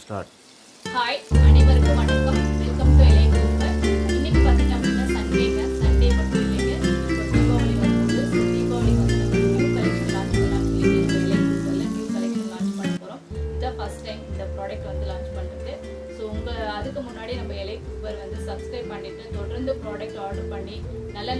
Start. Hi, அனைவருக்கும் வணக்கம். Welcome to எலை குரூப்பர். இன்னைக்கு பார்த்தீங்க அப்படின்னா சண்டேங்க. சண்டே மட்டும் இல்லைங்க, இப்போ தீபாவளி வரும்போது தீபாவளி வந்து நியூ கலெக்ஷன் லான்ச் பண்ணலாம்னு சொல்லிட்டு நம்ம எலை குரூப்பரில் நியூ கலெக்ஷன் லான்ச் பண்ண போகிறோம். இதான் ஃபர்ஸ்ட் டைம் இந்த ப்ராடக்ட் வந்து லான்ச் பண்ணுறது. ஸோ அதுக்கு முன்னாடி நம்ம எலை குரூப்பர் வந்து சப்ஸ்கிரைப் பண்ணிவிட்டு தொடர்ந்து ப்ராடக்ட் ஆர்டர் பண்ணி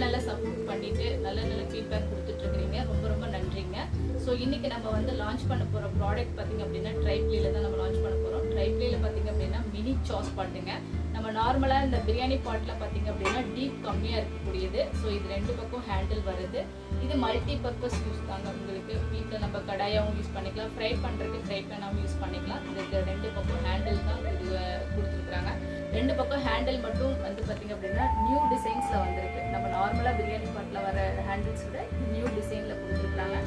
நல்ல சப்போர்ட் பண்ணிவிட்டு நல்ல ஃபீட்பேக் கொடுத்துட்ருக்கிறீங்க. ரொம்ப ரொம்ப நன்றிங்க. ஸோ இன்றைக்கி நம்ம வந்து லான்ச் பண்ண போகிற ப்ராடக்ட் பார்த்திங்க அப்படின்னா ட்ரைப்ளேயில் தான் நம்ம லான்ச் பண்ண போகிறோம். ட்ரைப்ளேயில் பார்த்திங்க அப்படின்னா மினி சாஸ் பாட்டுங்க. நம்ம நார்மலாக இந்த பிரியாணி பாட்டில் பார்த்திங்க அப்படின்னா டீப் கம்மியாக இருக்கக்கூடியது. ஸோ இது ரெண்டு பக்கம் ஹேண்டில் வருது. இது மல்டி பர்பஸ் யூஸ் தாங்க. உங்களுக்கு வீட்டில் நம்ம கடாயாகவும் யூஸ் பண்ணிக்கலாம், ஃப்ரை பண்ணுறதுக்கு ஃப்ரை பேனாகவும் யூஸ் பண்ணிக்கலாம். இதுக்கு ரெண்டு பக்கம் ஹேண்டில் தான் இது கொடுத்துருக்குறாங்க. ரெண்டு பக்கம் ஹேண்டில் மட்டும் வந்து பார்த்திங்க அப்படின்னா நியூ டிசைன்ஸில் வந்திருக்கு. நம்ம நார்மலாக பிரியாணி பாட்டில் வர ஹேண்டில்ஸ் விட நியூ டிசைனில் கொடுத்துருக்குறாங்க.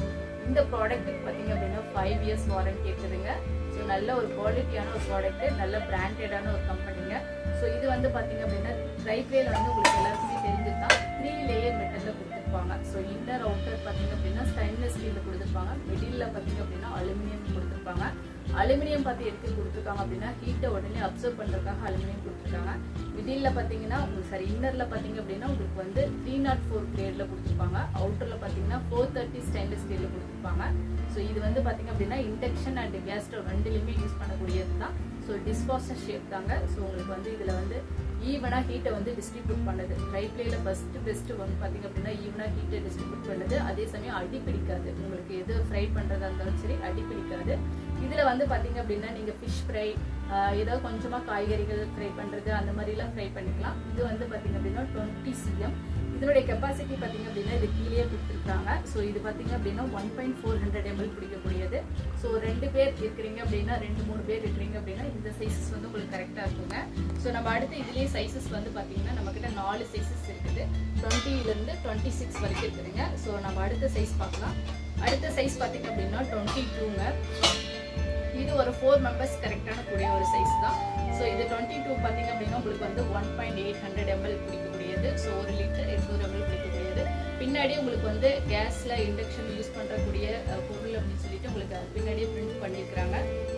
இந்த ப்ராடக்ட்டுக்கு பார்த்தீங்க அப்படின்னா 5 years வாரண்டி இருக்குதுங்க. ஸோ நல்ல ஒரு குவாலிட்டியான ஒரு ப்ராடக்ட்டு, நல்ல பிராண்டடான ஒரு கம்பெனிங்க. ஸோ இது வந்து பார்த்தீங்க அப்படின்னா ட்ரைப்ளேயில் வந்து உங்களுக்கு எல்லாருக்குமே தெரிஞ்சது தான் 3 லேயர் மெட்டலில் கொடுத்துருப்பாங்க. ஸோ இன்னர் அவுட்டர் பார்த்தீங்க அப்படின்னா ஸ்டெயின்லெஸ் ஸ்டீலில் கொடுத்துருப்பாங்க. மிடில் பார்த்தீங்க அப்படின்னா அலுமினியம் கொடுத்துருப்பாங்க. அலுமினியம் பார்த்து எடுத்து கொடுத்துருக்காங்க அப்படின்னா ஹீட்டை உடனே அப்சர்வ் பண்ணுறதுக்காக அலுமினியம் கொடுத்துருக்காங்க. மிடில் பார்த்தீங்கன்னா உங்களுக்கு இன்னரில் பார்த்தீங்க அப்படின்னா உங்களுக்கு வந்து 304 கிரேடில் கொடுத்துருப்பாங்க. அவுட்டரில் பார்த்தீங்கன்னா 430 ஸ்டெயின்லெஸ் ஸ்டீலில் கொடுத்துருப்பாங்க. ஸோ இது வந்து பார்த்தீங்க அப்படின்னா இண்டக்ஷன் அண்ட் கேஸ் ஸ்டவ் ரெண்டுலேயுமே யூஸ் பண்ணக்கூடியது தான். ஸோ டிஸ்பாசர் ஷேப் தாங்க. ஸோ உங்களுக்கு வந்து இதில் வந்து ஈவனாக ஹீட்டை வந்து டிஸ்ட்ரிபியூட் பண்ணுது. ட்ரைப்ளேயில் பெஸ்ட்டு வந்து பார்த்திங்க அப்படின்னா ஈவனாக ஹீட்டை டிஸ்ட்ரிபியூட் பண்ணுது. அதே சமயம் அடி பிடிக்காது. உங்களுக்கு எது ஃப்ரை பண்ணுறதா இருந்தாலும் சரி அடி பிடிக்காது. இதில் வந்து பார்த்திங்க அப்படின்னா நீங்கள் ஃபிஷ் ஃப்ரை, ஏதாவது கொஞ்சமாக காய்கறிகள் ஃப்ரை பண்ணுறது அந்த மாதிரிலாம் ஃப்ரை பண்ணிக்கலாம். இது வந்து பார்த்திங்க அப்படின்னா 20 cm. இதனுடைய கெப்பாசிட்டி பார்த்திங்க அப்படின்னா இது கீழே கொடுத்துருக்காங்க. ஸோ இது பார்த்திங்க அப்படின்னா 1.400 ml பிடிக்கக்கூடியது. ஸோ 2 பேர் இருக்கிறீங்க அப்படின்னா 2-3 பேர் இருக்கிறீங்க அப்படின்னா இந்த சைஸஸ் வந்து உங்களுக்கு கரெக்டாக இருக்குங்க. ஸோ நம்ம அடுத்து இதுலேயே சைஸஸ் வந்து பார்த்திங்கன்னா நம்மக்கிட்ட 4 சைஸஸ் இருக்குது. 20 to 26 வரைக்கும் இருக்குதுங்க. ஸோ நம்ம அடுத்த சைஸ் பார்க்கலாம். அடுத்த சைஸ் பார்த்திங்க அப்படின்னா 22ங்க. இது ஒரு 4 members கரெக்டான கூடிய ஒரு சைஸ் தான். ஸோ இது 22 பார்த்திங்க அப்படின்னா உங்களுக்கு வந்து 1.800 ml பிடிக்கக்கூடியது. ஸோ 1 லிட்டர் 800 ml பிடிக்கக்கூடியது. பின்னாடி உங்களுக்கு வந்து கேஸில் இண்டக்ஷன் யூஸ் பண்ணுறக்கூடிய பொருள் அப்படின்னு சொல்லிட்டு உங்களுக்கு பின்னாடியே பிரிண்ட் பண்ணியிருக்கிறாங்க.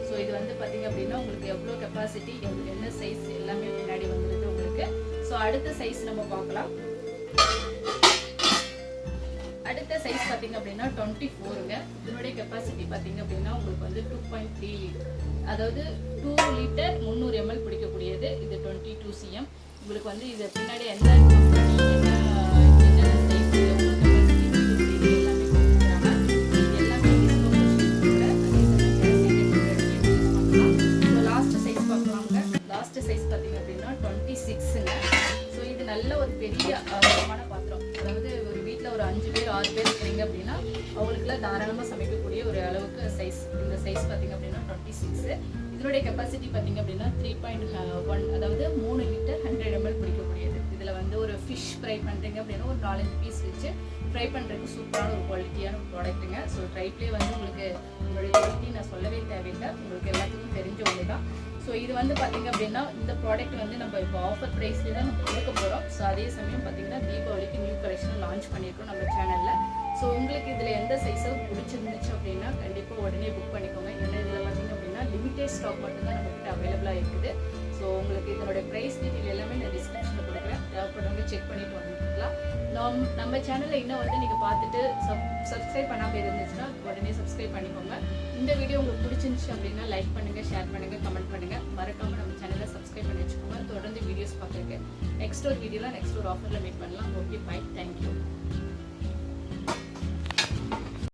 ஸோ இது வந்து பார்த்திங்க அப்படின்னா உங்களுக்கு எவ்வளோ கெப்பாசிட்டி, என்ன சைஸ் எல்லாமே பின்னாடி வந்துடுது உங்களுக்கு. ஸோ அடுத்த சைஸ் நம்ம பார்க்கலாம். அடுத்த சைஸ் பார்த்தீங்க அப்படின்னா 24ங்க. இதனுடைய கெப்பாசிட்டி பார்த்தீங்க அப்படின்னா உங்களுக்கு வந்து 2.3 லிட்டர், அதாவது 2 லிட்டர் 300 ml பிடிக்கக்கூடியது. இது 22 cm. உங்களுக்கு வந்து இது பின்னாடி என்ன கம்பெனி, என்ன சைஸ், எவ்வளோ கெப்பாசிட்டி இது எல்லாமே கொடுத்துருக்காங்க. இது எல்லாமே ஸோ லாஸ்ட் சைஸ் பார்க்கலாங்க. லாஸ்ட் சைஸ் பார்த்தீங்க அப்படின்னா 26ங்க. ஸோ இது நல்ல ஒரு பெரிய அகலமான பாத்திரம். அதாவது ஒரு வீட்டில் ஒரு 5 பேர் 6 பேர் இருக்கிறீங்க அப்படின்னா அவங்களுக்குலாம் தாராளமாக சமைக்கக்கூடிய ஒரு அளவுக்கு சைஸ். இந்த சைஸ் பார்த்தீங்க அப்படின்னா 26. இதனுடைய கெப்பாசிட்டி பார்த்தீங்க அப்படின்னா 3.1, அதாவது 3 லிட்டர் 100 ml பிடிக்கக்கூடியது. இதில் வந்து ஒரு ஃபிஷ் ஃப்ரை பண்ணுறீங்க அப்படின்னா ஒரு 4-5 பீஸ் வச்சு ஃப்ரை பண்ணுறதுக்கு சூப்பரான ஒரு குவாலிட்டியான ப்ராடக்ட்டுங்க. ஸோ ட்ரைப்ளே வந்து உங்களுக்கு உங்களுடைய குவாலிட்டி நான் சொல்லவே தேவையில்லை, உங்களுக்கு எல்லாத்துக்கும் தெரிஞ்ச ஒன்று தான். ஸோ இது வந்து பார்த்திங்க அப்படின்னா இந்த ப்ராடக்ட் வந்து நம்ம இப்போ ஆஃபர் ப்ரைஸ்லேயே தான் நம்ம கொடுக்க போகிறோம். ஸோ அதே சமயம் பார்த்திங்கன்னா தீபாவளிக்கு நியூ கலெக்ஷன் லான்ச் பண்ணியிருக்கோம் நம்ம சேனலில். ஸோ உங்களுக்கு இதில் எந்த சைஸும் பிடிச்சிருந்துச்சு அப்படின்னா கண்டிப்பாக உடனே புக் பண்ணிக்கோங்க. ஏன்னா இதில் பார்த்திங்க அப்படின்னா லிமிட்டட் ஸ்டாக் மட்டும்தான் நம்மக்கிட்ட அவைலபிளாக இருக்குது. ஸோ உங்களுக்கு இதனுடைய ப்ரைஸ் டீட்டெயில் எல்லாமே நான் டிஸ்கிரிப்ஷனில் கொடுக்குறேன். தேவைப்படுறவங்க செக் பண்ணிட்டு வந்துக்கலாம். நம்ம சேனலில் இன்னும் வந்து நீங்கள் பார்த்துட்டு சப்ஸ்கிரைப் பண்ணாமல் இருந்துச்சுன்னா உடனே சப்ஸ்கிரைப் பண்ணிக்கோங்க. இந்த வீடியோ உங்களுக்கு பிடிச்சிருந்துச்சு அப்படின்னா லைக் பண்ணுங்கள், ஷேர் பண்ணுங்கள், கமெண்ட் பண்ணுங்கள். மறக்காமல் நம்ம சேனலை சப்ஸ்கிரைப் பண்ணி வச்சுக்கோங்க. தொடர்ந்து வீடியோஸ் பார்க்குறதுக்கு நெக்ஸ்ட் ஒரு வீடியோவில் நெக்ஸ்ட் ஒரு ஆஃபரில் மீட் பண்ணலாம். Okay, bye, thank you.